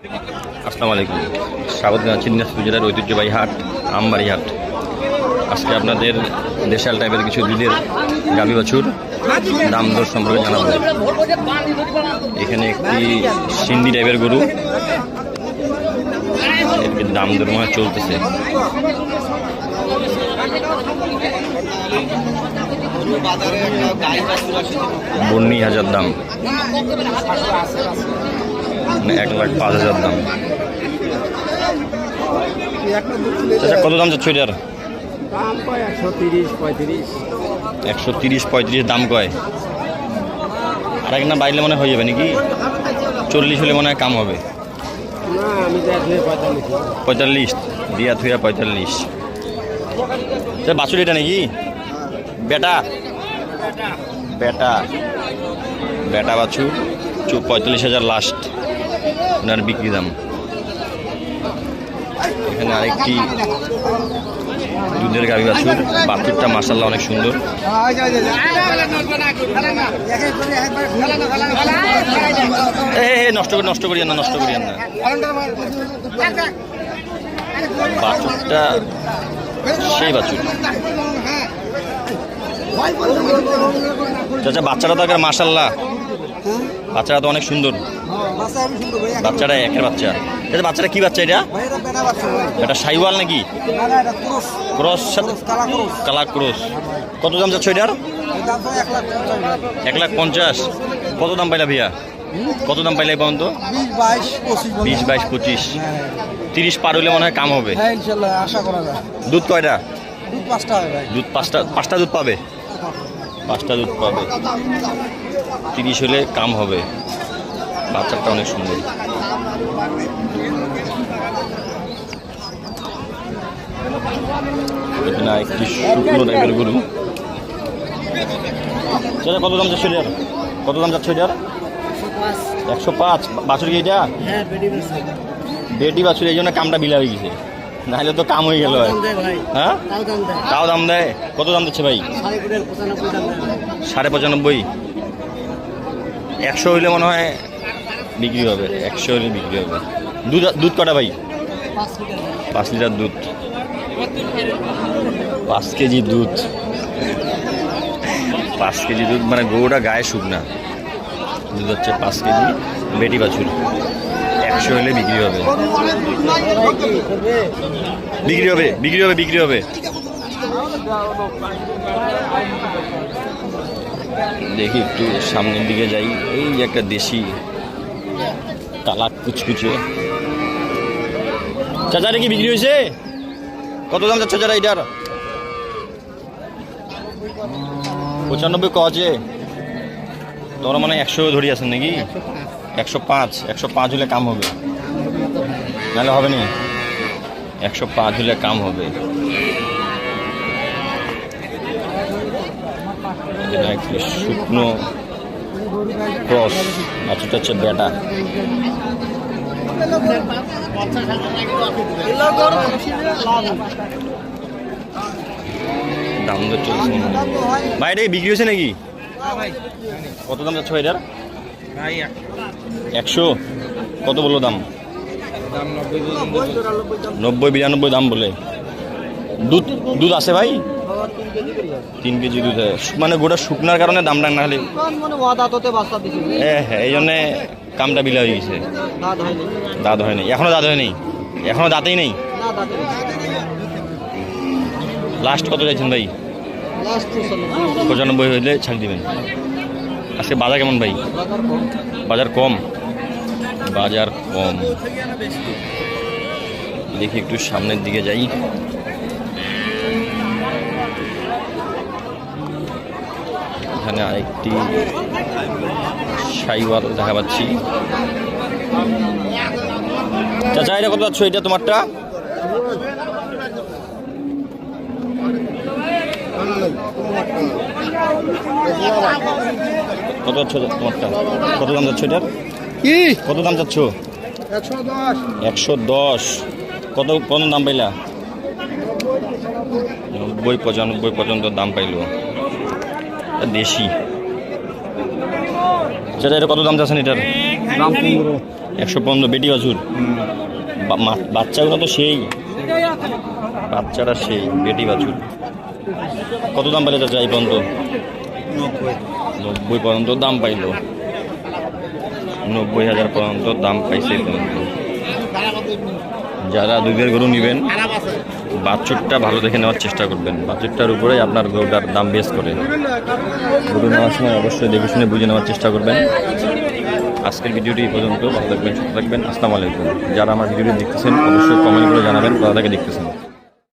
আসসালামু আলাইকুম, স্বাগত জানাচ্ছি দিনাজপুর জেলার ঐতিহ্যবাহী হাট আমবাড়ি হাট। আজকে আপনাদের দেশাল টাইপের কিছু দুধের গাভী বাছুর দাম দর সম্পর্কে জানাবো। এখানে একটি সিন্ধি টাইপের গরু, এর দাম দর মনে চলতেছে। বন্নি 1000 দাম, 1,05,000 দাম। আচ্ছা, কত দাম যাচ্ছে এটার? 130-35 দাম কয়। আর এক না বাইলে মনে হয়ে যাবে নাকি? 40 হলে মনে হয় কাম হবে। 45 দিয়া থুয়া 45। বাছুর এটা নাকি? বেটা বেটা বেটা বাছুর 45,000 লাস্ট ওনার বিক্রি দাম। এখানে আরেকটি দুধের গাভী বাছুর, বাছুরটা মাশাআল্লাহ অনেক সুন্দর। নষ্ট করিয়েন না বাছুরটা সেই বাছুর। চাচা বাচ্চারা তো একের মাশাআল্লাহ, বাচ্চারা তো অনেক সুন্দর। বাচ্চাটা একের বাচ্চা। বাচ্চাটা কি বাচ্চা এটা? এটা সাইওয়াল নাকি? ক্রস, কালা ক্রস। কত দাম যাচ্ছে এটার? 1,50,000। কত দাম পাইলা ভাইয়া? কত দাম পাইলে পর্যন্ত? 20-22-25। 30 পার হইলে মনে হয় কাম হবে। দুধ কয়টা? দুধ 5টা দুধ পাবে। 5টা দুধ পাবে। 30 হলে কাম হবে। বাচ্চাটা অনেক সুন্দর। এখানে একটি শুকনো টাইপের গরু। সেটা কত দাম যাচ্ছে এটার? কত দাম যাচ্ছে এটার? 105। বাছুর কি এটা? বেটি বাছুর, এই জন্য কামটা বিলা হয়ে গেছে, নাহলে তো কাম হয়ে গেল। হ্যাঁ, তাও দাম দেয়। কত দাম দিচ্ছে ভাই? 95.5। 100 হইলে মনে হয় বিক্রি হবে। 100 হলে বিক্রি হবে। দুধ কটা ভাই? 5 লিটার দুধ। 5 কেজি দুধ। 5 কেজি দুধ মানে গরুটা গায়ে শুকনা। দুধ হচ্ছে 5 কেজি। বেটি বাছুর 100 হলে বিক্রি হবে। বিক্রি হবে। দেখি একটু সামনের দিকে যাই। এই একটা দেশি কালা কুচকুচে। চাচাটা কি বিক্রি হয়েছে? কত দাম যাচ্ছে চাচা এটার? 95 কছে? তোমরা মানে 100 ধরি আছেন নাকি? 105 হলে কাম হবে, নাহলে হবে না। 105 হলে কাম হবে। একটি শুকনো ক্রস, বাছুরটা হচ্ছে বেটা। দাম তো চলছে ভাই। এটা বিক্রি হয়েছে নাকি? কত দাম যাচ্ছে এটার? 100। কত বললো দাম? 90-92 দাম বলে। দুধ আছে ভাই? 3 কেজি দুধ। মানে গোটা শুকনার কারণে দামটা না হলে, হ্যাঁ এই জন্যে কামটা বিলা হয়ে গেছে। দাঁত হয়নি এখনো? এখনো দাঁতেই নেই। লাস্ট কত চাইছেন ভাই? 95 হইলে ছাড় দিবেন। আজকে বাজার কেমন ভাই? বাজার কম। দেখি একটু সামনের দিকে যাই। এখানে আরেকটি সাইওয়াল দেখা পাচ্ছি। চাচা এটা কত যাচ্ছ? এটা তোমারটা? কত যাচ্ছ তোমারটা? কত দাম যাচ্ছ এটার? কত দাম যাচ্ছ? 110। কত দাম পাইলা? 90-95 পর্যন্ত দাম পাইল। দেশি। সেটা এটা কত দাম যাচ্ছেন এটার? দাম 15। 115 বেটি বাছুর। বাচ্চাগুলো তো সেই, বাচ্চারা সেই বেটি বাছুর। কত দাম পাইলে চাচা এই পর্যন্ত? 90 পর্যন্ত দাম পাইল। 90,000 পর্যন্ত দাম পাইছে এই পর্যন্ত। যারা দুধের গরু নেবেন বাছুরটা ভালো দেখে নেওয়ার চেষ্টা করবেন। বাছুরটার উপরেই আপনার গরুটার দাম বেশ করে। গরু নেওয়ার সময় অবশ্যই দেখে শুনে বুঝে নেওয়ার চেষ্টা করবেন। আজকের ভিডিওটি এই পর্যন্ত। ভালো থাকবেন, সুস্থ থাকবেন। আসসালামু আলাইকুম। যারা আমার ভিডিওটি দেখতেছেন অবশ্যই কমেন্ট করে জানাবেন কোথা থেকে দেখতেছেন।